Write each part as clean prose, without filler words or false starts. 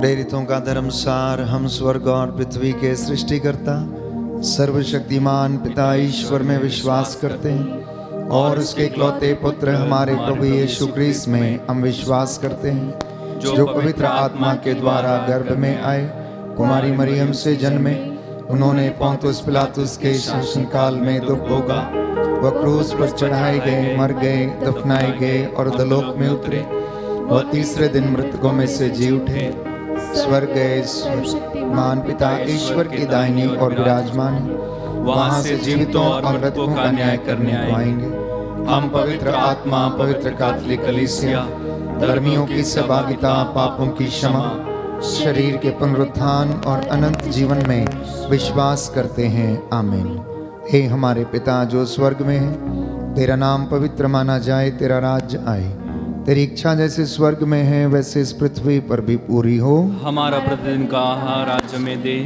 प्रेरितों का धर्मसार, हम स्वर्ग और पृथ्वी के सृष्टिकर्ता सर्वशक्तिमान पिता ईश्वर में विश्वास करते हैं और उसके इकलौते पुत्र हमारे प्रभु यीशु क्रिस्त में हम विश्वास करते हैं, जो पवित्र आत्मा के द्वारा गर्भ में आए, कुमारी मरियम से जन्मे। उन्होंने पोंतुस पिलातुस के शासनकाल में दुख भोगा, वह क्रूस पर चढ़ाए गए, मर गए, दफनाए गए और अधोलोक में उतरे। वह तीसरे दिन मृतकों में से जी उठे, स्वर्ग गए, मान पिता ईश्वर की दाहिनी और विराजमान है। वहां से जीवितों और मृतकों का न्याय करने आएंगे। हम पवित्र आत्मा, पवित्र कैथोलिक कलीसिया, धर्मियों की सहभागिता, पापों की क्षमा, शरीर के पुनरुत्थान और अनंत जीवन में विश्वास करते हैं। आमीन। हे हमारे पिता जो स्वर्ग में है, तेरा नाम पवित्र माना जाए, तेरा राज्य आए, तेरी इच्छा जैसे स्वर्ग में है वैसे इस पृथ्वी पर भी पूरी हो। हमारा प्रतिदिन का आहार आज हमें दे,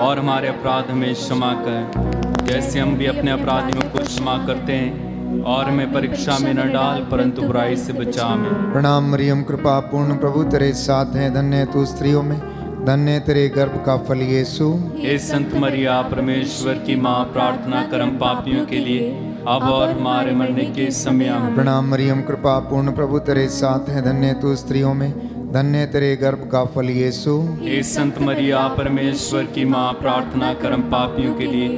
और हमारे अपराध हमें क्षमा कर, जैसे हम भी अपने अपराधियों को क्षमा करते हैं, और हमें परीक्षा में न डाल परंतु बुराई से बचा हमें। प्रणाम मरियम, कृपा पूर्ण प्रभु तेरे साथ है, धन्य तू स्त्रियों में, धन्य तेरे गर्भ का फल यीशु। हे संत मरिया परमेश्वर की माँ, प्रार्थना कर हम पापियों के लिए अब और हमारे मरने के समय आमीन। प्रणाम मरियम, कृपा पूर्ण प्रभु तेरे साथ है, धन्य तू स्त्रियों में, धन्य तेरे गर्भ का फल यीशु। हे संत मरिया परमेश्वर की माँ, प्रार्थना कर हम पापियों के लिए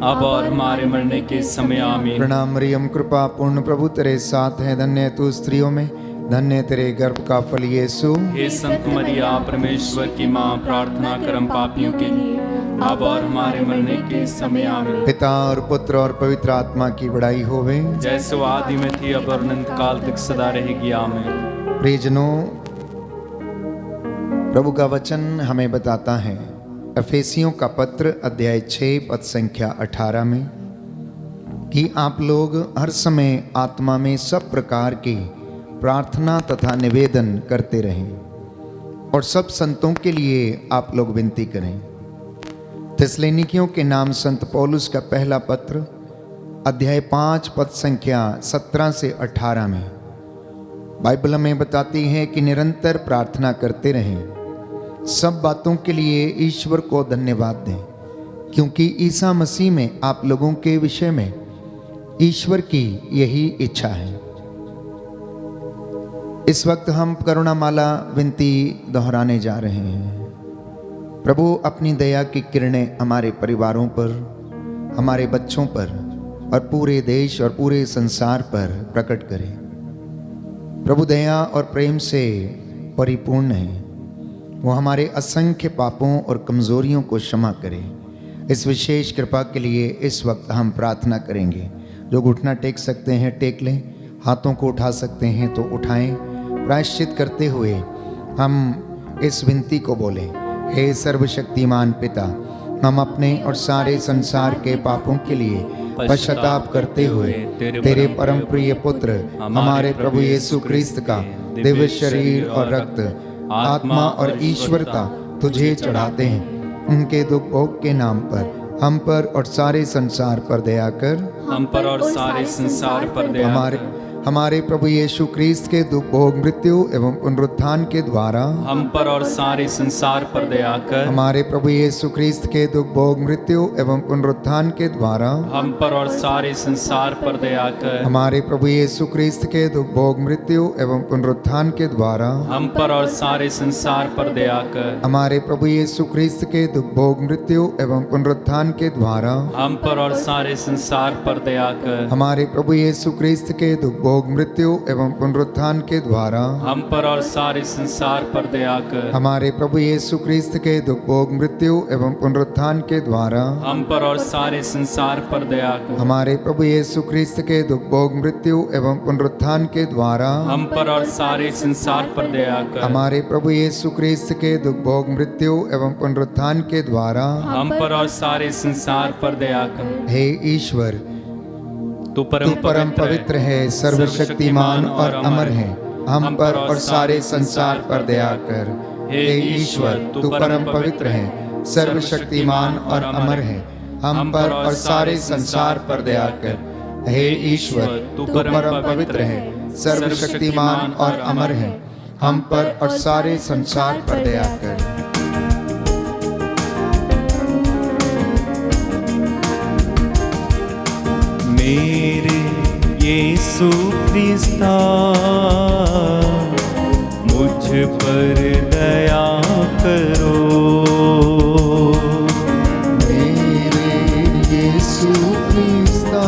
अब और हमारे मरने के समय आमीन। प्रणाम मरियम, कृपा पूर्ण प्रभु तेरे साथ है, धन्य तू स्त्रियों में, धन्य तेरे गर्भ का फल यीशु। हे संत मरिया परमेश्वर की माँ, प्रार्थना कर हम पापियों के लिए अब और हमारे मरने के समय आमीन। पिता और पुत्र और पवित्र आत्मा की बड़ाई होवे, जैसे वो आदि में थी अब और अनंत काल तक सदा रहेगी। आमीन। प्रियजनों, प्रभु का वचन हमें बताता है एफेसियों का पत्र अध्याय 6 पद संख्या 18 में कि आप लोग हर समय आत्मा में सब प्रकार की प्रार्थना तथा निवेदन करते रहें और सब संतों के लिए आप लोग विनती करें। थिस्सलुनीकियों के नाम संत पौलुस का पहला पत्र अध्याय 5 पद संख्या 17 से 18 में बाइबल हमें बताती है कि निरंतर प्रार्थना करते रहें, सब बातों के लिए ईश्वर को धन्यवाद दें, क्योंकि ईसा मसीह में आप लोगों के विषय में ईश्वर की यही इच्छा है। इस वक्त हम करुणामाला विनती दोहराने जा रहे हैं। प्रभु अपनी दया की किरणें हमारे परिवारों पर, हमारे बच्चों पर और पूरे देश और पूरे संसार पर प्रकट करें। प्रभु दया और प्रेम से परिपूर्ण है, वो हमारे असंख्य पापों और कमजोरियों को क्षमा करे। इस विशेष कृपा के लिए इस वक्त हम प्रार्थना करेंगे। जो घुटना टेक सकते हैं टेक लें, हाथों को उठा सकते हैं तो उठाएं। प्रायश्चित करते हुए हम इस विनती को बोलें, हे सर्वशक्तिमान पिता, हम अपने और सारे संसार के पापों के लिए पश्चाताप करते हुए तेरे परम प्रिय पुत्र हमारे प्रभु यीशु क्रिस्त का दिव्य शरीर और रक्त, आत्मा और ईश्वरता तुझे चढ़ाते हैं। उनके दुख भोग के नाम पर हम पर और सारे संसार पर दया कर। हम पर और सारे संसार पर दया कर। हमारे प्रभु यीशु क्रिस्त के दुख भोग, मृत्यु एवं पुनरुत्थान के द्वारा हम पर और सारे संसार पर दया कर। हमारे प्रभु यीशु क्रिस्त के दुख भोग, मृत्यु एवं पुनरुत्थान के द्वारा हम पर और सारे संसार पर दया कर। हमारे प्रभु यीशु क्रिस्त के दुख भोग, मृत्यु एवं पुनरुत्थान के द्वारा हम पर और सारे संसार पर दया कर। हमारे प्रभु यीशु क्रिस्त के दुख भोग, मृत्यु एवं पुनरुत्थान के द्वारा हम पर और सारे संसार पर दया कर। हमारे प्रभु यीशु क्रिस्त के दुख भोग, मृत्यु एवं पुनरुत्थान के द्वारा हम पर और सारे संसार पर दया कर। हमारे प्रभु यीशु क्रिस्त के दुख भोग, मृत्यु एवं पुनरुत्थान के द्वारा हम पर और सारे संसार पर दया कर। हमारे प्रभु यीशु क्रिस्त के दुख भोग, मृत्यु एवं पुनरुत्थान के द्वारा हम पर और सारे संसार पर दया कर। हमारे प्रभु यीशु क्रिस्त के दुख भोग, मृत्यु एवं पुनरुत्थान के द्वारा हम पर और सारे संसार पर दया कर। हे ईश्वर, तू परम पवित्र है, सर्वशक्तिमान और अमर है, हम पर और सारे संसार पर दया कर। हे ईश्वर, तू परम पवित्र है, सर्वशक्तिमान और अमर है, हम पर और सारे संसार पर दया कर। हे ईश्वर, तू परम पवित्र है, सर्वशक्तिमान और अमर है, हम पर और सारे संसार पर दया कर। मेरे यीशु क्रिस्ता मुझ पर दया करो। मेरे यीशु क्रिस्ता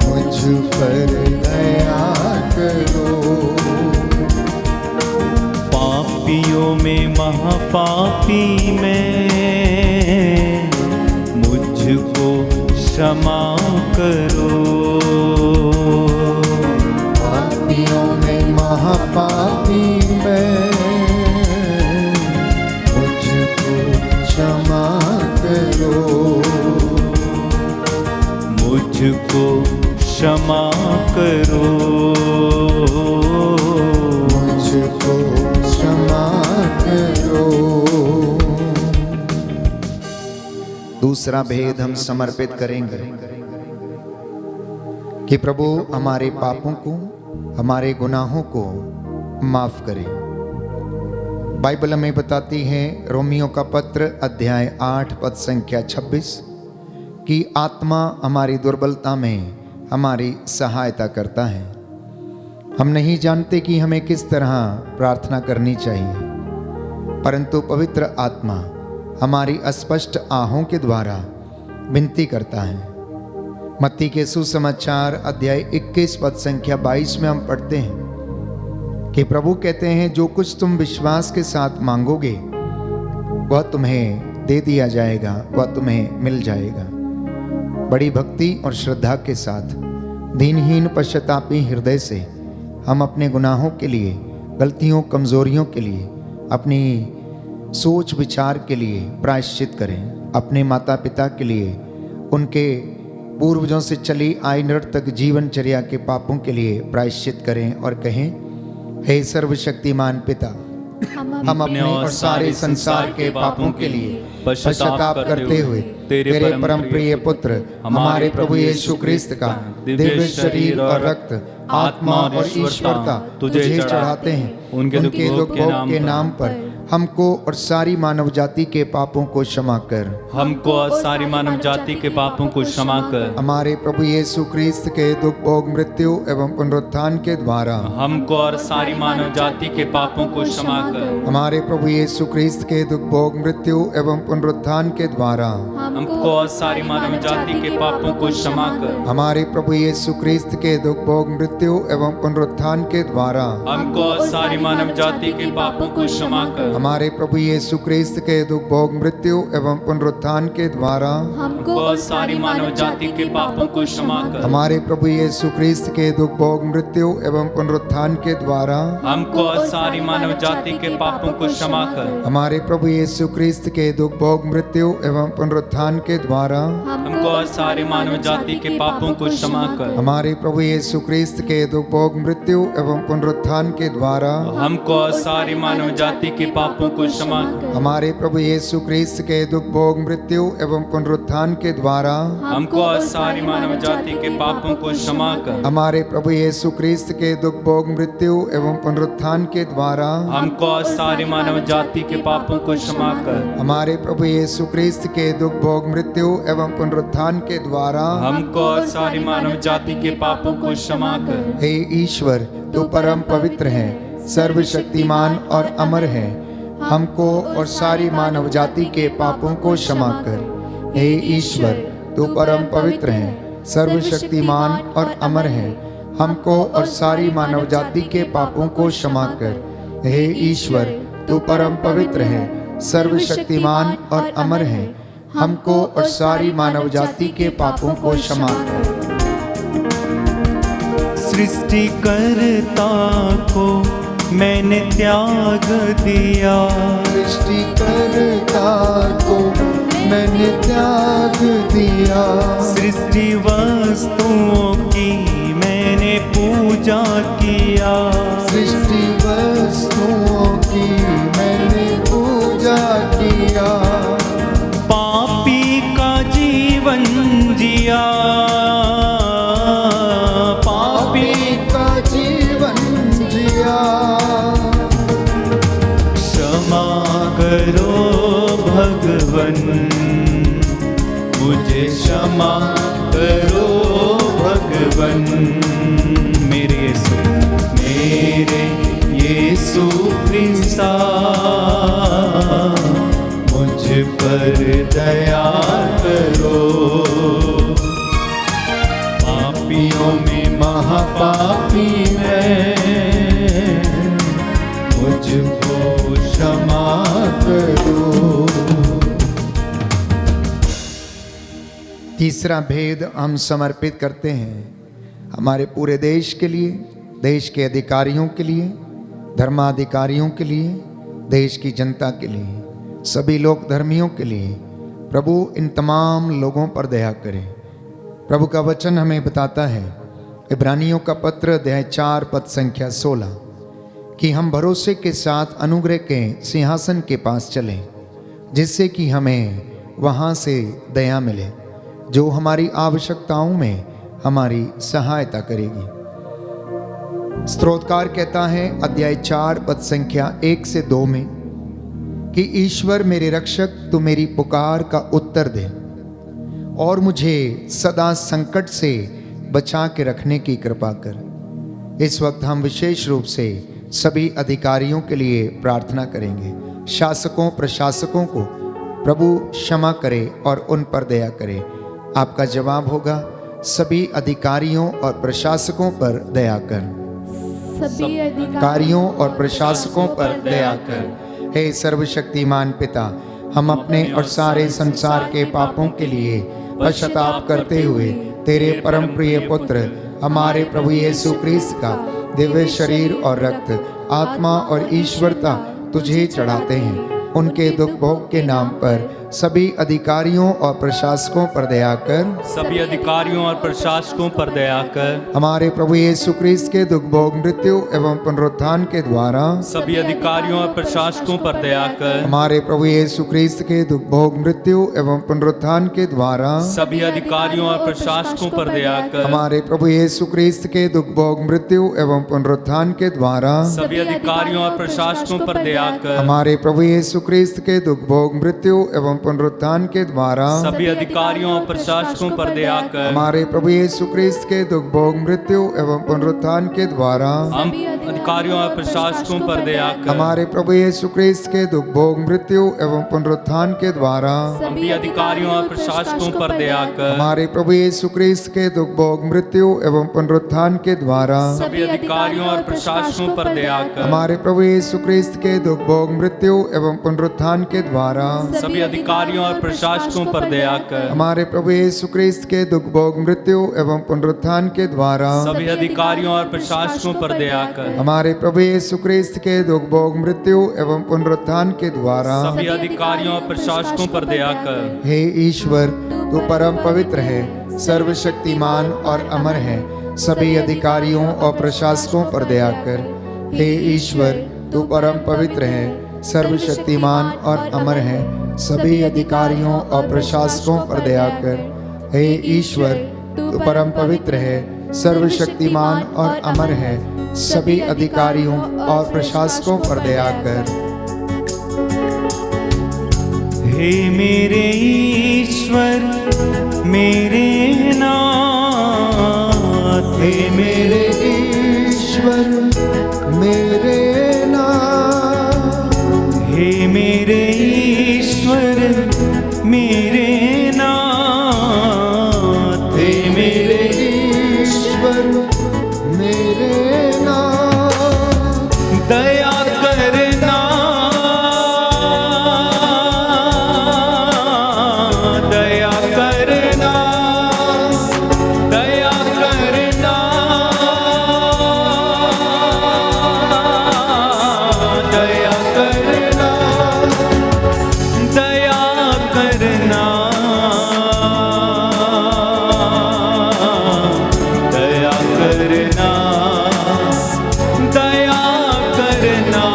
मुझ पर दया करो। पापियों में महापापी में मुझको क्षमा करो। पापियों में महापापी में मुझको क्षमा करो। मुझको क्षमा करो। मुझको क्षमा करो। दूसरा भेद हम समर्पित करेंगे कि प्रभु हमारे पापों को, हमारे गुनाहों को माफ करे। बाइबल हमें बताती है, रोमियो का पत्र अध्याय 8 पद संख्या 26, कि आत्मा हमारी दुर्बलता में हमारी सहायता करता है। हम नहीं जानते कि हमें किस तरह प्रार्थना करनी चाहिए, परंतु पवित्र आत्मा हमारी अस्पष्ट आहों के द्वारा विनती करता है। मत्ती के सुसमाचार अध्याय 21 पद संख्या 22 में हम पढ़ते हैं कि प्रभु कहते हैं, जो कुछ तुम विश्वास के साथ मांगोगे वह तुम्हें दे दिया जाएगा, वह तुम्हें मिल जाएगा। बड़ी भक्ति और श्रद्धा के साथ दीनहीन पश्चातापी हृदय से हम अपने गुनाहों के लिए, गलतियों, कमजोरियों के लिए, अपनी सोच विचार के लिए प्रायश्चित करें। अपने माता पिता के लिए, उनके पूर्वजों से चली आई निरर्थक जीवनचर्या के पापों के लिए प्रायश्चित करें और कहें, हे सर्वशक्तिमान पिता, हम अपने और सारे संसार के पापों के लिए पश्चाताप करते हुए तेरे परम प्रिय पुत्र हमारे प्रभु यीशु क्रिस्त का दिव्य शरीर और रक्त, आत्मा और ईश्वरता तुझे चढ़ाते हैं। उनके दुख भोग के नाम पर हमको और सारी मानव जाति के पापों को क्षमा कर। हमको और सारी मानव जाति के पापों को क्षमा कर। हमारे प्रभु यीशु क्रिस्त के दुख भोग, मृत्यु एवं पुनरुत्थान के द्वारा हमको और सारी मानव जाति के पापों को क्षमा कर। हमारे प्रभु यीशु क्रिस्त के दुख भोग, मृत्यु एवं पुनरुत्थान के द्वारा हमको और सारी मानव जाति के पापों को क्षमा कर। हमारे प्रभु यीशु क्रिस्त के दुख भोग, मृत्यु एवं पुनरुत्थान के द्वारा हमको और सारी मानव जाति के पापों को क्षमा कर। हमारे प्रभु यीशु क्रिस्त के दुख भोग, मृत्यु एवं पुनरुत्थान के द्वारा हमको और सारी मानव जाति के पापों को क्षमा कर। हमारे प्रभु यीशु क्रिस्त के दुख भोग, मृत्यु एवं पुनरुत्थान के द्वारा हमको और सारी मानव जाति के पापों को क्षमा कर। हमारे प्रभु यीशु क्रिस्त के दुख भोग, मृत्यु एवं पुनरुत्थान के द्वारा हमको और सारी मानव जाति के पापों को क्षमा कर। हमारे प्रभु यीशु क्रिस्त के दुख भोग, मृत्यु एवं पुनरुत्थान के द्वारा हमको और सारी मानव जाति के पापों को क्षमा कर। हमारे प्रभु यीशु क्रिस्त के दुख भोग, मृत्यु एवं पुनरुत्थान के द्वारा हमको और सारी मानव जाति के पापों को क्षमा कर। हमारे प्रभु यीशु क्रिस्त के दुख भोग, मृत्यु एवं पुनरुत्थान के द्वारा हमको और सारी मानव जाति के पापों को क्षमा कर। हमारे प्रभु यीशु क्रिस्त के दुख भोग, मृत्यु एवं पुनरुत्थान के द्वारा हमको और सारी मानव जाति के पापों को क्षमा कर। हे ईश्वर, तू परम पवित्र है, सर्वशक्तिमान और अमर है, हमको और सारी मानव जाति के पापों को क्षमा कर। हे ईश्वर, तू परम पवित्र है, सर्वशक्तिमान और अमर है, हमको और सारी मानव जाति के पापों को क्षमा कर। हे ईश्वर, तू परम पवित्र है, सर्वशक्तिमान और अमर है, हमको और सारी मानव जाति के पापों को क्षमा कर। सृष्टिकर्ता को मैंने त्याग दिया, सृष्टिकर्ता को मैंने त्याग दिया, सृष्टि वस्तुओं की मैंने पूजा किया, सृष्टि वस्तुओं की मैंने पूजा किया, पापी का जीवन जिया, पापी का जीवन जिया, करो भगवन, मुझे क्षमा करो भगवन। मेरे यीशु ख्रिस्ता, मुझ पर दया करो। पापियों में महापापी मैं, मुझको क्षमा करो। तीसरा भेद हम समर्पित करते हैं हमारे पूरे देश के लिए, देश के अधिकारियों के लिए, धर्माधिकारियों के लिए, देश की जनता के लिए, सभी लोग धर्मियों के लिए। प्रभु इन तमाम लोगों पर दया करें। प्रभु का वचन हमें बताता है, इब्रानियों का पत्र अध्याय 4 पद संख्या 16, कि हम भरोसे के साथ अनुग्रह के सिंहासन के पास चलें, जिससे कि हमें वहाँ से दया मिले, जो हमारी आवश्यकताओं में हमारी सहायता करेगी। स्तोत्रकार कहता है अध्याय 4 पद संख्या 1 से 2 में कि ईश्वर मेरे रक्षक, तू मेरी पुकार का उत्तर दे और मुझे सदा संकट से बचा के रखने की कृपा कर। इस वक्त हम विशेष रूप से सभी अधिकारियों के लिए प्रार्थना करेंगे। शासकों प्रशासकों को प्रभु क्षमा करे और उन पर दया करे। आपका जवाब होगा, सभी अधिकारियों और प्रशासकों पर दया कर। सभी अधिकारियों और प्रशासकों पर दया कर। हे सर्वशक्तिमान पिता, हम अपने और सारे संसार के पापों के लिए पश्चाताप करते हुए तेरे परम प्रिय पुत्र हमारे प्रभु यीशु ख्रिस्त का दिव्य शरीर और रक्त, आत्मा और ईश्वरता तुझे चढ़ाते हैं। उनके दुख भोग के नाम पर सभी अधिकारियों और प्रशासकों पर दया कर। सभी अधिकारियों और प्रशासकों पर दया कर। हमारे प्रभु यीशु ख्रिस्त के दुख भोग, मृत्यु एवं पुनरुत्थान के द्वारा सभी अधिकारियों और प्रशासकों पर दया कर। हमारे प्रभु यीशु ख्रिस्त के दुख भोग, मृत्यु एवं पुनरुत्थान के द्वारा सभी अधिकारियों और प्रशासकों पर दया कर। हमारे प्रभु यीशु ख्रिस्त के दुख भोग, मृत्यु एवं पुनरुत्थान के द्वारा सभी अधिकारियों और प्रशासकों पर दया कर। हमारे प्रभु यीशु ख्रिस्त के दुख भोग, मृत्यु एवं पुनरुत्थान के द्वारा सभी अधिकारियों और प्रशासकों पर दया कर। हमारे प्रभु यीशु ख्रिस्त के दुख भोग, मृत्यु एवं पुनरुत्थान के द्वारा हम अधिकारियों और प्रशासकों पर दया कर। हमारे प्रभु यीशु ख्रिस्त के दुख भोग, मृत्यु एवं पुनरुत्थान के द्वारा सभी अधिकारियों और प्रशासकों पर दया कर। हमारे प्रभु यीशु ख्रिस्त के दुख भोग, मृत्यु एवं पुनरुत्थान के द्वारा सभी अधिकारियों और प्रशासकों पर दया कर। हमारे प्रभु यीशु ख्रिस्त के दुख भोग, मृत्यु एवं पुनरुत्थान के द्वारा सभी अधिकारियों और प्रशासकों पर दया कर। हमारे प्रभु यीशु ख्रिस्त के दुख भोग, मृत्यु एवं पुनरुत्थान के द्वारा सभी अधिकारियों और प्रशासकों पर दया कर। हमारे प्रभु यीशु ख्रिस्त के दुख भोग, मृत्यु एवं पुनरुत्थान के द्वारा सभी अधिकारियों और प्रशासकों पर दया कर। हे ईश्वर, तू परम पवित्र है, सर्वशक्तिमान और अमर है। सभी अधिकारियों और प्रशासकों पर दया कर। हे ईश्वर, तू परम पवित्र है, सर्वशक्तिमान और अमर है। सभी अधिकारियों और प्रशासकों पर दया कर। हे ईश्वर, तू परम पवित्र है, सर्वशक्तिमान और अमर है। सभी अधिकारियों और प्रशासकों पर दया कर। हे मेरे ईश्वर, मेरे नाथ, हे मेरे ईश्वर, मेरे नाथ, हे मेरे ईश्वर, मेरे नाथ, हे मेरे ईश्वर, मेरे नाथ, दया करना, दया करना, दया करना, दया करना, दया करना, दया करना, दया करना,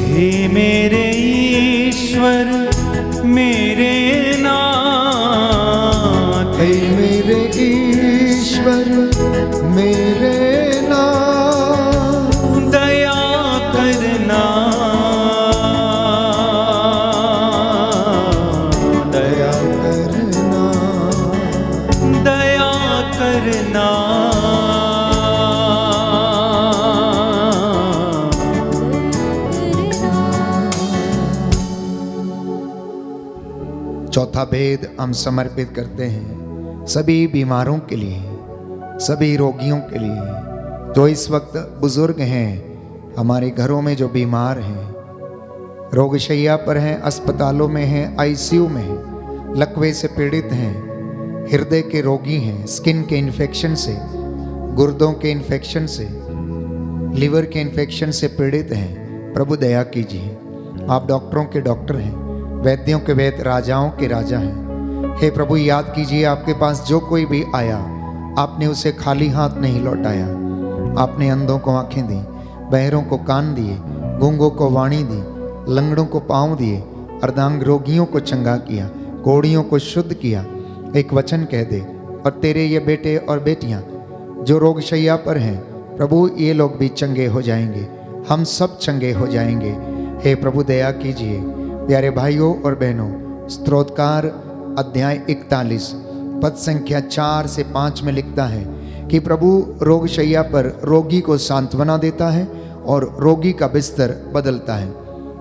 हे मेरे ईश्वर, मेरे नाथ, हे मेरे ईश्वर, ईश्वर मेरे नाम दया करना, दया करना, दया करना। चौथा भेद हम समर्पित करते हैं सभी बीमारों के लिए, सभी रोगियों के लिए जो इस वक्त बुजुर्ग हैं, हमारे घरों में जो बीमार हैं, रोगशैया पर हैं, अस्पतालों में हैं, आईसीयू में हैं, लकवे से पीड़ित हैं, हृदय के रोगी हैं, स्किन के इन्फेक्शन से, गुर्दों के इन्फेक्शन से, लिवर के इन्फेक्शन से पीड़ित हैं। प्रभु दया कीजिए। आप डॉक्टरों के डॉक्टर हैं, वैद्यों के वैद्य, राजाओं के राजा हैं। हे प्रभु, याद कीजिए आपके पास जो कोई भी आया, आपने उसे खाली हाथ नहीं लौटाया। आपने अंधों को आंखें दी, बहरों को कान दिए, गूंगों को वाणी दी, लंगड़ों को पांव दिए, अर्धांग रोगियों को चंगा किया, कोढ़ियों को शुद्ध किया। एक वचन कह दे और तेरे ये बेटे और बेटियां जो रोगशैया पर हैं, प्रभु ये लोग भी चंगे हो जाएंगे, हम सब चंगे हो जाएंगे। हे प्रभु दया कीजिए। प्यारे भाइयों और बहनों, स्तोत्रकार अध्याय 41 पद संख्या 4 से 5 में लिखता है कि प्रभु रोगशैया पर रोगी को सांत्वना देता है और रोगी का बिस्तर बदलता है।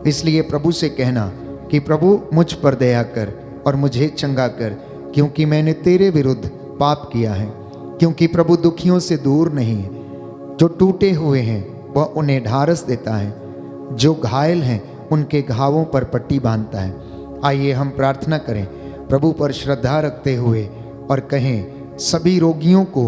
इसलिए प्रभु से कहना कि प्रभु मुझ पर दया कर और मुझे चंगा कर, क्योंकि मैंने तेरे विरुद्ध पाप किया है। क्योंकि प्रभु दुखियों से दूर नहीं है, जो टूटे हुए हैं वह उन्हें ढारस देता है, जो घायल हैं उनके घावों पर पट्टी बांधता है। आइए हम प्रार्थना करें प्रभु पर श्रद्धा रखते हुए और कहें, सभी रोगियों को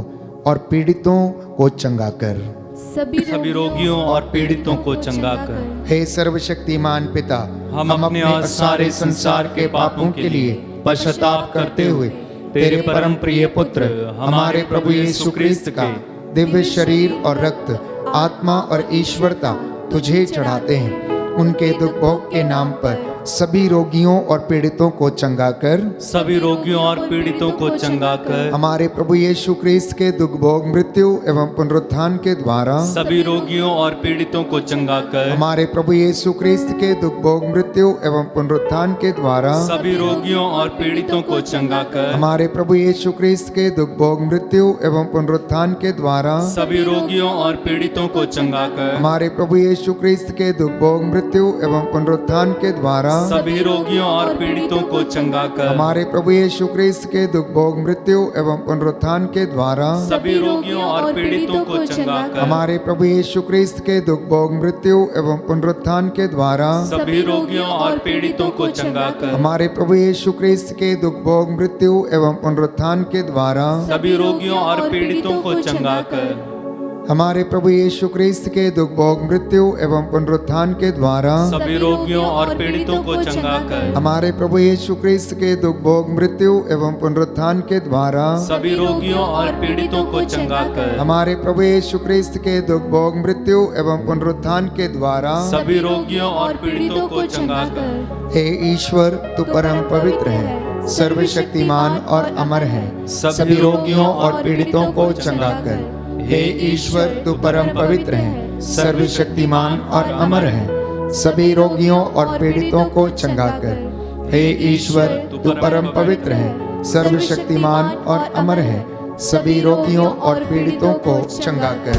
और पीड़ितों को चंगा कर, सभी रोगियों और पीड़ितों को चंगा कर। हे सर्वशक्तिमान पिता, हम अपने और सारे संसार के पापों के लिए पश्चाताप करते हुए तेरे परम प्रिय पुत्र हमारे प्रभु यीशु ख्रिस्त का दिव्य शरीर और रक्त, आत्मा और ईश्वरता तुझे चढ़ाते हैं। उनके दुख भोग के नाम पर सभी रोगियों और पीड़ितों को चंगा कर, सभी रोगियों और पीड़ितों को चंगा कर। हमारे प्रभु यीशु ख्रिस्त के दुख भोग, मृत्यु एवं पुनरुत्थान के द्वारा सभी रोगियों और पीड़ितों को चंगा कर। हमारे प्रभु यीशु ख्रिस्त के दुख भोग, मृत्यु एवं पुनरुत्थान के द्वारा सभी रोगियों और पीड़ितों को चंगा कर। हमारे प्रभु यीशु ख्रिस्त के दुख भोग, मृत्यु एवं पुनरुत्थान के द्वारा सभी रोगियों और पीड़ितों को चंगा कर। हमारे प्रभु यीशु ख्रिस्त के दुख भोग, मृत्यु एवं पुनरुत्थान के द्वारा सभी रोगियों और पीड़ितों को चंगा कर। हमारे प्रभु यीशु ख्रिस्त के दुख भोग, मृत्यु एवं पुनरुत्थान के द्वारा सभी रोगियों और पीड़ितों को चंगा कर। हमारे प्रभु यीशु ख्रिस्त के दुख भोग, मृत्यु एवं पुनरुत्थान के द्वारा सभी रोगियों और पीड़ितों को चंगा कर। हमारे प्रभु यीशु ख्रिस्त के दुख भोग, मृत्यु एवं पुनरुत्थान के द्वारा सभी रोगियों और पीड़ितों को चंगा कर। हमारे प्रभु यीशु ख्रिस्त के दुख भोग, मृत्यु एवं पुनरुत्थान के द्वारा सभी रोगियों और पीड़ितों को चंगा कर। हमारे प्रभु यीशु ख्रिस्त के दुख भोग, मृत्यु एवं पुनरुत्थान के द्वारा सभी रोगियों और पीड़ितों को चंगा कर। हमारे प्रभु यीशु ख्रिस्त के दुख भोग, मृत्यु एवं पुनरुत्थान के द्वारा सभी रोगियों और पीड़ितों को चंगा कर। हे ईश्वर, तू परम पवित्र है, सर्वशक्तिमान और अमर है, सभी रोगियों और पीड़ितों को चंगा कर। हे ईश्वर, तू परम पवित्र है, सर्वशक्तिमान और अमर है, सभी रोगियों और पीड़ितों को चंगा कर। हे ईश्वर, तू परम पवित्र है, सर्वशक्तिमान और अमर है, सभी रोगियों और पीड़ितों को चंगा कर।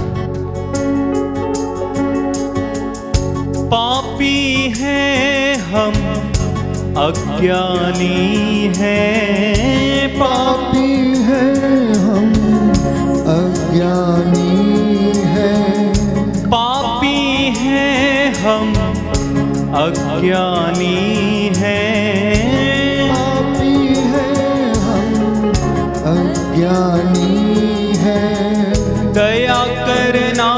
पापी हैं हम, अज्ञानी हैं, पापी हैं हम, अज्ञानी हैं, पापी हैं हम, अज्ञानी हैं, पापी हैं हम, अज्ञानी हैं। दया करना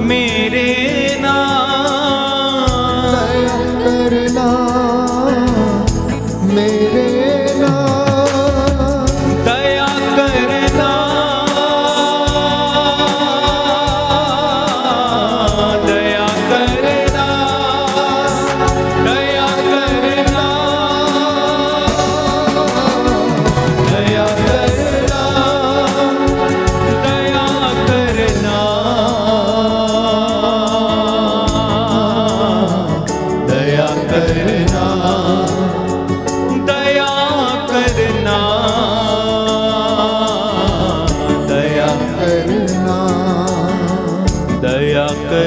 मेरे नाम, दया करना मेरे नाम, दया करना, दया करना, दया करना, दया करना,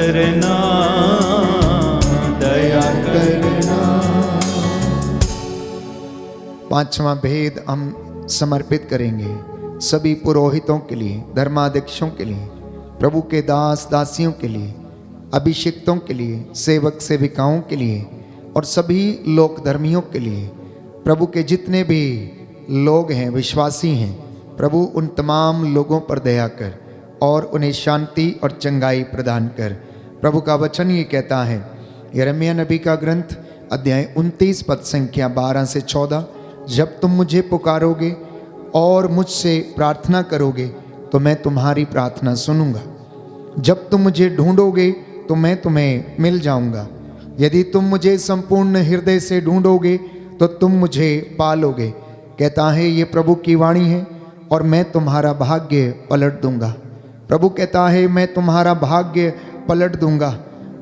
करना, दया करना। पांचवा भेद हम समर्पित करेंगे सभी पुरोहितों के लिए, धर्माध्यक्षों के लिए, प्रभु के दास दासियों के लिए, अभिषिक्तों के लिए, सेवक सेविकाओं के लिए और सभी लोक धर्मियों के लिए। प्रभु के जितने भी लोग हैं, विश्वासी हैं, प्रभु उन तमाम लोगों पर दया कर और उन्हें शांति और चंगाई प्रदान कर। प्रभु का वचन ये कहता है, यिर्मयाह नबी का ग्रंथ अध्याय 29 पद संख्या 12 से 14, जब तुम मुझे पुकारोगे और मुझसे प्रार्थना करोगे तो मैं तुम्हारी प्रार्थना सुनूंगा। जब तुम मुझे ढूंढोगे तो मैं तुम्हें मिल जाऊंगा। यदि तुम मुझे संपूर्ण हृदय से ढूंढोगे तो तुम मुझे पालोगे। कहता है ये प्रभु की वाणी है और मैं तुम्हारा भाग्य पलट दूंगा। प्रभु कहता है मैं तुम्हारा भाग्य पलट दूंगा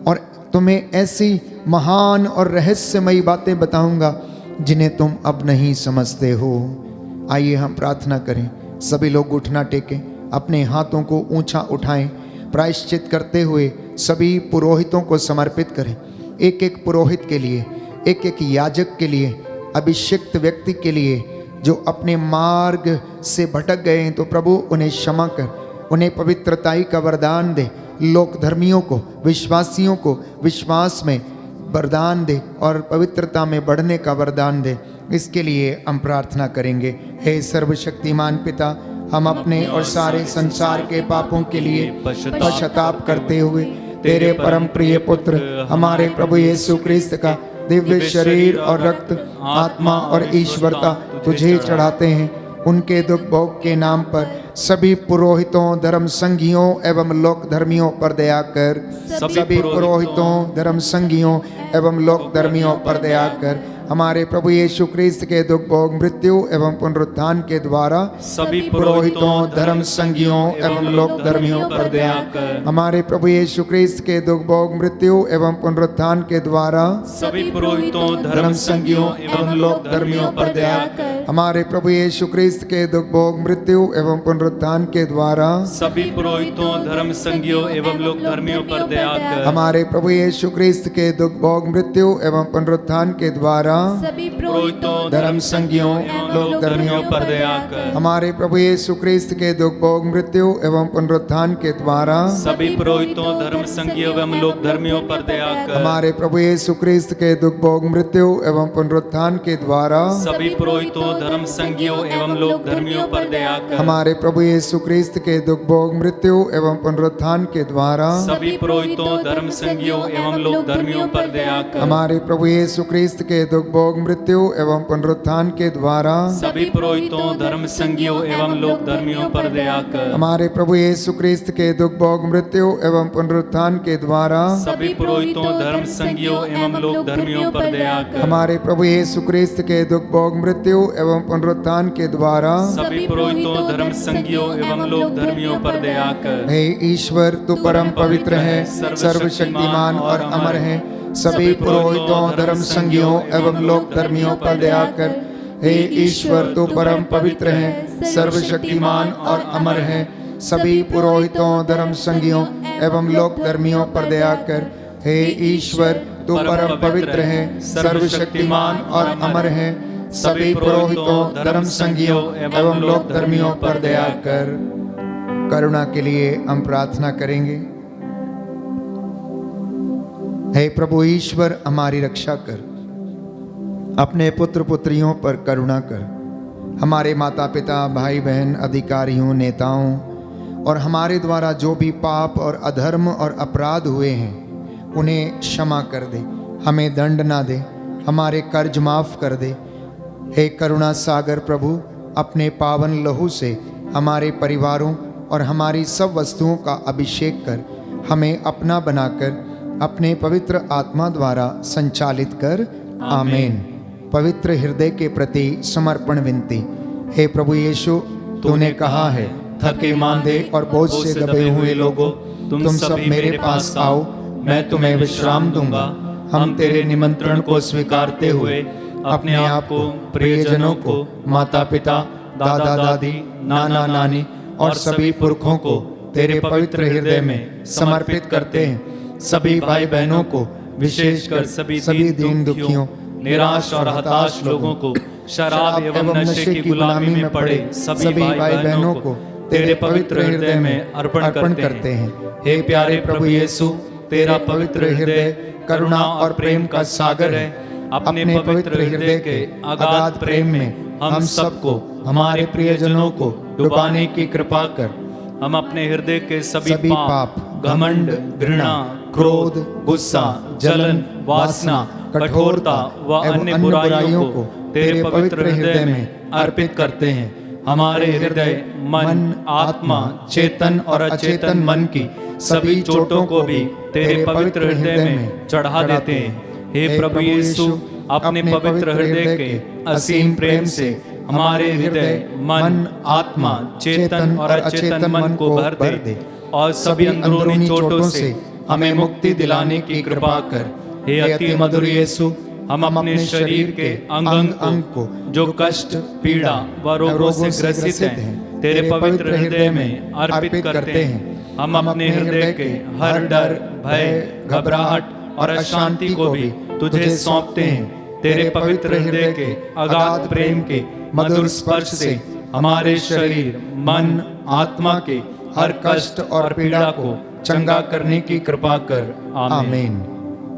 और तुम्हें ऐसी महान और रहस्यमयी बातें बताऊंगा जिन्हें तुम अब नहीं समझते हो। आइए हम प्रार्थना करें। सभी लोग घुटना टेकें, अपने हाथों को ऊंचा उठाएं, प्रायश्चित करते हुए सभी पुरोहितों को समर्पित करें। एक एक पुरोहित के लिए, एक एक याजक के लिए, अभिषिक्त व्यक्ति के लिए जो अपने मार्ग से भटक गए हैं, तो प्रभु उन्हें क्षमा कर, उन्हें पवित्रताई का वरदान दे। लोक धर्मियों को, विश्वासियों को विश्वास में वरदान दे और पवित्रता में बढ़ने का वरदान दे। इसके लिए हम प्रार्थना करेंगे। हे सर्वशक्तिमान पिता, हम अपने और सारे संसार के पापों के लिए पश्चाताप करते हुए तेरे परम प्रिय पुत्र हमारे प्रभु यीशु क्रिस्त का दिव्य शरीर और रक्त, आत्मा और ईश्वरता तुझे चढ़ाते हैं। उनके दुख भोग के नाम पर सभी पुरोहितों, धर्म संघियों एवं लोक धर्मियों पर दया कर। सभी पुरोहितों, धर्म संघियों एवं लोक धर्मियों पर दया कर। हमारे प्रभु यीशु क्रिस्त के दुख भोग, मृत्यु एवं पुनरुत्थान के द्वारा सभी पुरोहितों, धर्म संघियों एवं लोक धर्मियों पर दया कर। हमारे प्रभु यीशु क्रिस्त के दुख भोग, मृत्यु एवं पुनरुत्थान के द्वारा सभी पुरोहितों, धर्म संघियों एवं लोक धर्मियों पर दया कर। हमारे प्रभु यीशु क्रिस्त के दुख भोग, मृत्यु एवं पुनरुत्थान के द्वारा सभी पुरोहितों, धर्म संघियों एवं लोक धर्मियों पर दया कर। हमारे प्रभु यीशु क्रिस्त के दुख भोग, मृत्यु एवं पुनरुत्थान के द्वारा सभी पुरोहितों, धर्म संघियों लोक धर्मियों पर दया कर। हमारे प्रभु यीशु क्रिस्त के दुख भोग, मृत्यु एवं पुनरुत्थान के द्वारा सभी पुरोहितों, धर्म संघियों एवं लोक धर्मियों पर दया कर। हमारे प्रभु यीशु क्रिस्त के दुख भोग, मृत्यु एवं पुनरुत्थान के द्वारा सभी पुरोहितों, धर्म संघियों एवं लोक धर्मियों पर दया कर। हमारे प्रभु यीशु क्रिस्त के दुख भोग, मृत्यु एवं पुनरुत्थान के द्वारा सभी पुरोहितों, धर्म संघियों एवं लोक धर्मियों पर दया कर। हमारे प्रभु यीशु क्रिस्त के दुख भोग, मृत्यु एवं पुनरुत्थान के द्वारा सभी पुरोहितों, धर्म संघियों एवं लोक धर्मियों पर दया कर। हमारे प्रभु यीशु क्रिस्त के दुख भोग, मृत्यु एवं पुनरुत्थान के द्वारा सभी पुरोहितों, धर्म संघियों एवं लोक धर्मियों पर दया कर। हमारे प्रभु यीशु क्रिस्त के दुख भोग, मृत्यु एवं पुनरुत्थान के द्वारा सभी पुरोहितों, धर्म संघियों एवं लोक धर्मियों पर दया कर। हे ईश्वर, तू परम पवित्र है, सर्वशक्तिमान और अमर है। सभी पुरोहितों, धर्म संघियों एवं लोक धर्मियों पर दया कर। हे ईश्वर, तू परम पवित्र है, सर्वशक्तिमान और अमर है। सभी पुरोहितों, धर्म संघियों एवं लोक धर्मियों पर दया कर। हे ईश्वर, तू परम पवित्र है, सर्वशक्तिमान और अमर है। सभी पुरोहितों, धर्म संघियों एवं लोक धर्मियों पर दया कर। करुणा के लिए हम प्रार्थना करेंगे। हे प्रभु ईश्वर, हमारी रक्षा कर, अपने पुत्र पुत्रियों पर करुणा कर। हमारे माता पिता, भाई बहन, अधिकारियों, नेताओं और हमारे द्वारा जो भी पाप और अधर्म और अपराध हुए हैं उन्हें क्षमा कर दे, हमें दंड ना दे, हमारे कर्ज माफ कर दे। हे करुणा सागर प्रभु, अपने पावन लहू से हमारे परिवारों और हमारी सब वस्तुओं का अभिषेक कर, हमें अपना बनाकर अपने पवित्र आत्मा द्वारा संचालित कर। आमीन। पवित्र हृदय के प्रति समर्पण विनती। हे प्रभु यीशु, तूने कहा है, थके मांदे और बोझ से दबे हुए लोगों, तुम सब मेरे पास आओ, मैं तुम्हें विश्राम दूंगा। हम तेरे निमंत्रण को स्वीकारते हुए अपने आप को, प्रियजनों को, माता पिता, दादा दादी, नाना नानी और सभी पुरखों को तेरे पवित्र हृदय में समर्पित करते हैं। सभी भाई बहनों को, विशेषकर सभी दीन दुखियों, निराश और हताश लोगों को, शराब एवं नशे की गुलामी में पड़े सभी भाई बहनों को तेरे पवित्र हृदय में अर्पण करते हैं। हे प्यारे प्रभु यीशु, तेरा पवित्र हृदय करुणा और प्रेम का सागर है। अपने पवित्र हृदय के अगाध प्रेम में हम सबको, हमारे प्रियजनों को डुबाने की कृपा कर। हम अपने हृदय के सभी पाप, घमंड, घृणा, क्रोध, गुस्सा, जलन, वासना, कठोरता व अन्य बुराइयों को तेरे पवित्र हृदय में अर्पित करते हैं। हमारे हृदय, मन, आत्मा, चेतन और अचेतन मन की सभी चोटों को भी तेरे पवित्र हृदय में चढ़ा देते हैं। हे प्रभु यीशु, अपने पवित्र हृदय के असीम प्रेम से हमारे हृदय, मन, आत्मा, चेतन और अचेतन मन को भर दे और सभी अंदरूनी चोटों से हमें मुक्ति दिलाने की कृपा कर। हे अति मधुर यीशु, हम अपने शरीर के अंग को जो कष्ट, पीड़ा व रोगों से ग्रसित हैं, तेरे पवित्र हृदय में अर्पित करते हैं। हम अपने हृदय के हर डर, भय, घबराहट और अशांति को भी तुझे सौंपते हैं। तेरे पवित्र हृदय के अगाध प्रेम के मधुर स्पर्श से हमारे शरीर, मन, आत्मा के हर कष्ट और पीड़ा को चंगा करने की कृपा कर। आमीन।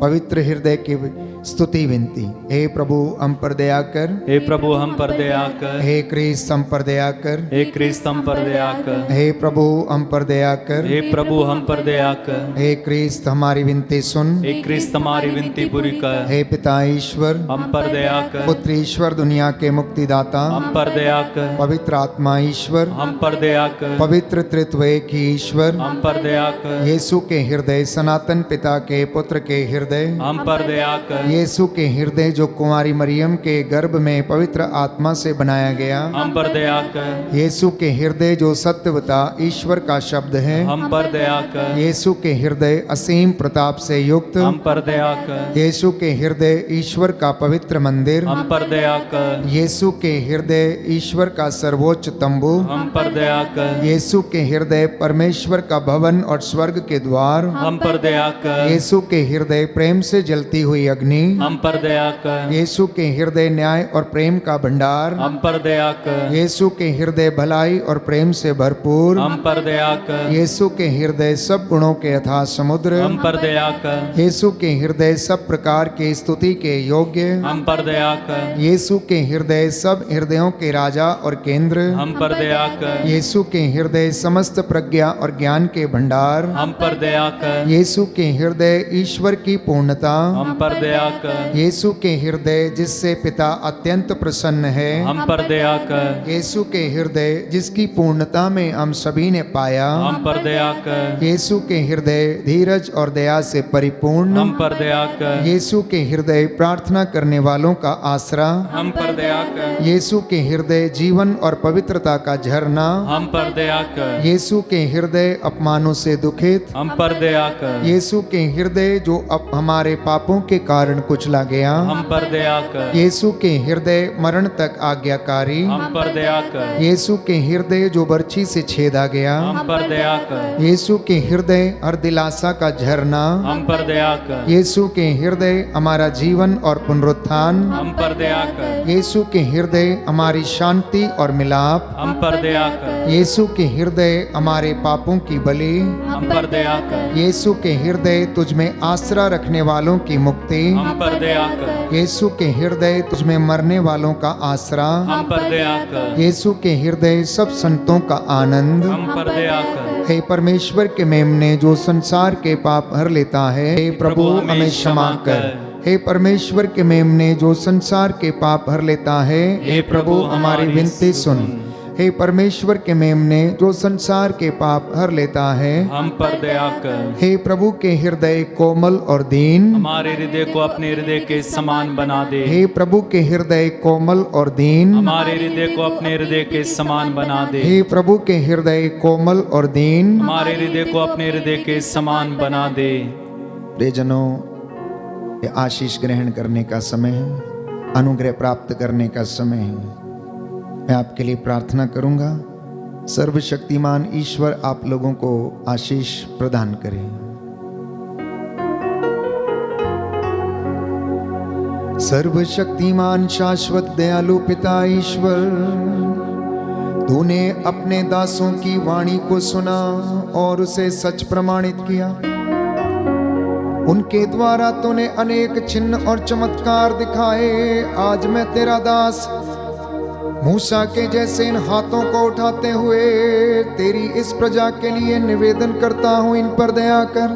पवित्र हृदय की स्तुति विनती। हे प्रभु हम पर दया कर, हे प्रभु हम पर दया कर। हे क्रिस्त हम पर दया कर, हे क्रिस्त हम पर दया कर। हे प्रभु हम पर दया कर, हे प्रभु हम पर दया कर। हे क्रिस्त हमारी विनती सुन, हे क्रिस्त हमारी विनती पूरी कर। हे पिता ईश्वर हम पर दया कर। पुत्र ईश्वर दुनिया के मुक्तिदाता हम पर दया कर। पवित्र आत्मा ईश्वर हम पर दया कर। पवित्र त्रित्व एक ही ईश्वर हम पर दया कर। यीशु के हृदय, सनातन पिता के पुत्र के हृदय, हम पर दया कर। यीशु के हृदय जो कुंवारी मरियम के गर्भ में पवित्र आत्मा से बनाया गया, हम पर दया कर। यीशु के हृदय जो सत्यवता ईश्वर का शब्द है, हम पर दया कर। यीशु के हृदय असीम प्रताप से युक्त, हम पर दया कर। यीशु के हृदय ईश्वर का पवित्र मंदिर, हम पर दया कर। यीशु के हृदय ईश्वर का सर्वोच्च तंबू, हम पर दया कर। यीशु के हृदय परमेश्वर का भवन और स्वर्ग के द्वार, हम पर दया कर। यीशु के हृदय प्रेम से जलती हुई अग्नि, हम पर दया कर। यीशु के हृदय न्याय और प्रेम का भंडार, हम पर दया कर। यीशु के हृदय भलाई और प्रेम से भरपूर, हम पर दया कर। यीशु के हृदय सब गुणों के अथाह समुद्र, हम पर दया कर। यीशु के हृदय सब प्रकार के स्तुति के योग्य, हम पर दया कर। यीशु के हृदय सब हृदयों के राजा और केंद्र, हम पर दया कर। यीशु के हृदय समस्त प्रज्ञा और ज्ञान के भंडार, हम पर दया कर। यीशु के हृदय ईश्वर की पूर्णता, हम पर दया कर। यीशु के हृदय जिससे पिता अत्यंत प्रसन्न है, हम पर दया कर। यीशु के हृदय जिसकी पूर्णता में हम सभी ने पाया, हम पर दया कर। यीशु के हृदय धीरज और दया से परिपूर्ण, हम पर दया कर। यीशु के हृदय प्रार्थना करने वालों का आसरा, हम पर दया कर। यीशु के हृदय जीवन और पवित्रता का झरना, हम पर दया कर। यीशु के हृदय अपमानों से दुखित, हम पर दया कर। यीशु के हृदय जो अब हमारे पापों के कारण कुचला गया, हम पर दया कर। यीशु के हृदय मरण तक आज्ञाकारी, हम पर दया कर। यीशु के हृदय जो बर्छी से छेदा गया, हम पर दया कर। यीशु के हृदय हर दिलासा का झरना, हम पर दया कर। यीशु के हृदय हमारा जीवन और पुनरुत्थान, हम पर दया कर। यीशु के हृदय हमारी शांति और मिलाप, हम पर दया कर। यीशु के हृदय हमारे पापों की बलि, हम पर दया कर। यीशु के हृदय तुझ में आसरा रखने वालों की मुक्ति, हम पर दया कर। यीशु के हृदय तुझ में मरने वालों का आसरा, हम पर दया कर। यीशु के हृदय सब संतों का आनंद, हम पर दया कर। हे परमेश्वर के मेमने जो संसार के पाप हर लेता है, हे प्रभु हमें क्षमा कर। हे परमेश्वर के मेमने जो संसार के पाप हर लेता है, हे प्रभु हमारी विनती सुन। हे परमेश्वर के मेमने जो संसार के पाप हर लेता है, हम पर दया कर। हे प्रभु के हृदय कोमल और दीन, हमारे हृदय को अपने हृदय के समान बना दे। हे प्रभु के हृदय कोमल और दीन, हमारे हृदय को अपने हृदय के समान बना दे। हे प्रभु के हृदय कोमल और दीन, हमारे हृदय को अपने हृदय के समान बना दे। प्रियजनों, ये आशीष ग्रहण करने का समय है, अनुग्रह प्राप्त करने का समय है। मैं आपके लिए प्रार्थना करूंगा, सर्वशक्तिमान ईश्वर आप लोगों को आशीष प्रदान करे। सर्वशक्तिमान शाश्वत दयालु पिता ईश्वर, तूने अपने दासों की वाणी को सुना और उसे सच प्रमाणित किया। उनके द्वारा तूने अनेक चिन्ह और चमत्कार दिखाए। आज मैं तेरा दास मूसा के जैसे इन हाथों को उठाते हुए तेरी इस प्रजा के लिए निवेदन करता हूं, इन पर दया कर।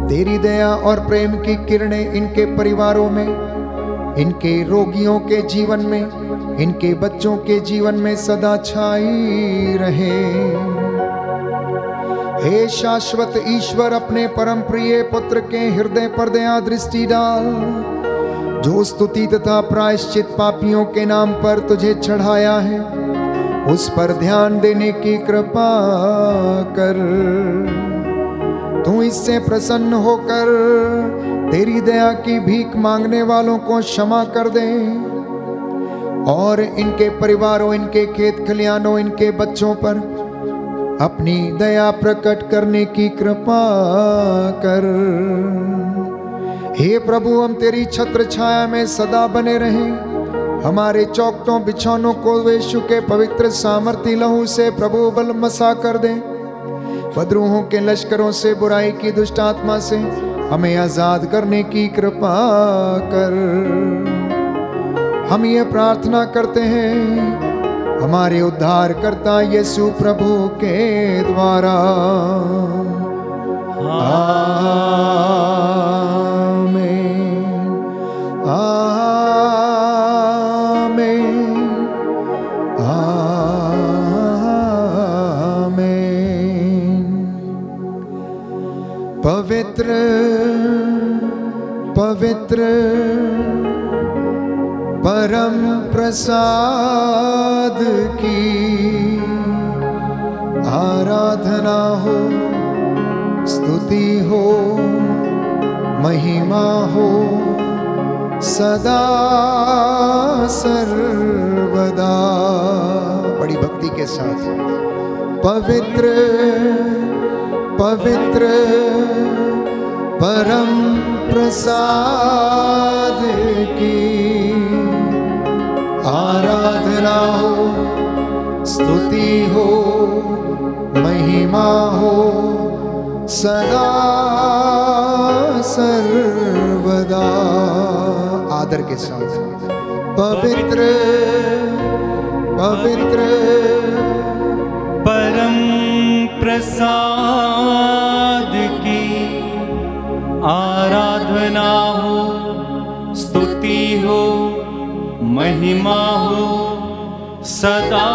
तेरी दया और प्रेम की किरणें इनके परिवारों में, इनके रोगियों के जीवन में, इनके बच्चों के जीवन में सदा छाई रहे। हे शाश्वत ईश्वर, अपने परम प्रिय पुत्र के हृदय पर दया दृष्टि डाल, जो स्तुति तथा प्रायश्चित पापियों के नाम पर तुझे चढ़ाया है, उस पर ध्यान देने की कृपा कर। तू इससे प्रसन्न होकर तेरी दया की भीख मांगने वालों को क्षमा कर दे और इनके परिवारों, इनके खेत खलियानों, इनके बच्चों पर अपनी दया प्रकट करने की कृपा कर। हे प्रभु, हम तेरी छत्र छाया में सदा बने रहें। हमारे चौखटों बिछौनों को यीशु के पवित्र सामर्थी लहू से प्रभु बलमसा कर दे। बदरूहों के लश्करों से, बुराई की दुष्ट आत्मा से हमें आजाद करने की कृपा कर। हम ये प्रार्थना करते हैं हमारे उद्धारकर्ता यीशु प्रभु के द्वारा। आमीन, आमीन, आमीन। पवित्र पवित्र परम प्रसाद की आराधना हो, स्तुति हो, महिमा हो सदा सर्वदा। बड़ी भक्ति के साथ पवित्र पवित्र परम प्रसाद की आराधना हो, स्तुति हो, महिमा हो सदा सर्वदा। आदर के साथ पवित्र पवित्र परम प्रसाद की आराधना हो, स्तुति हो, महिमा हो सदा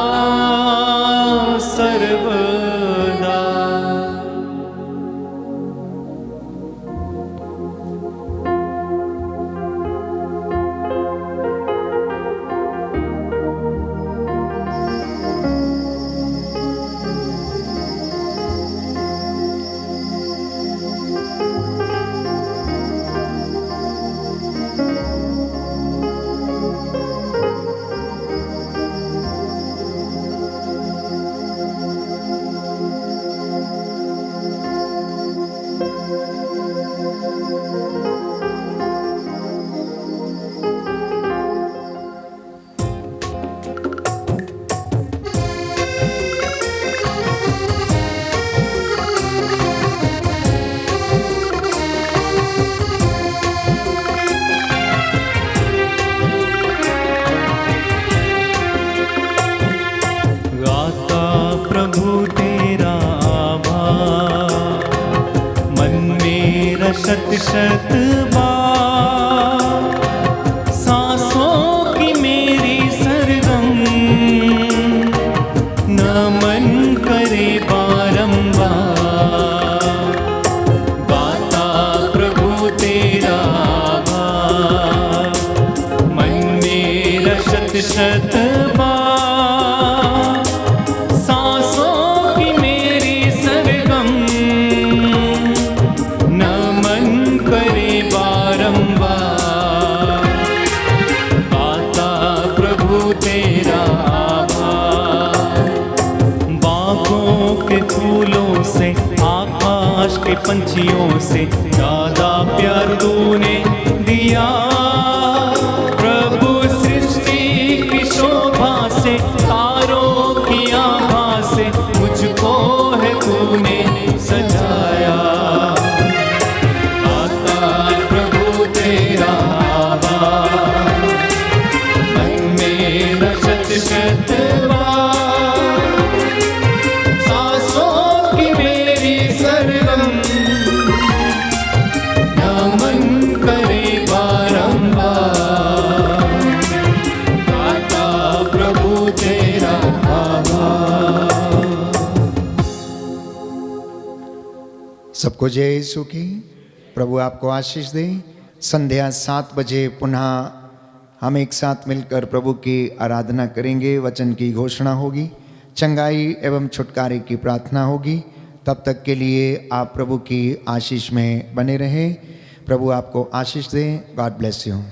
सर्वदा। शत शत बार सांसों की मेरी सरगम नमन करे बारंबार। गाता प्रभु तेरा आभार, मन मेरा शत शत बार सांसों की मेरी सरगम नमन करे बारंबार। गाता प्रभु तेरा आभार। बागों के फूलों से, आकाश के पंछियों से ज्यादा प्यार तूने दिया सबको जय यीशु की। प्रभु आपको आशीष दे। संध्या 7 बजे पुनः हम एक साथ मिलकर प्रभु की आराधना करेंगे। वचन की घोषणा होगी, चंगाई एवं छुटकारे की प्रार्थना होगी। तब तक के लिए आप प्रभु की आशीष में बने रहें। प्रभु आपको आशीष दे। God bless you.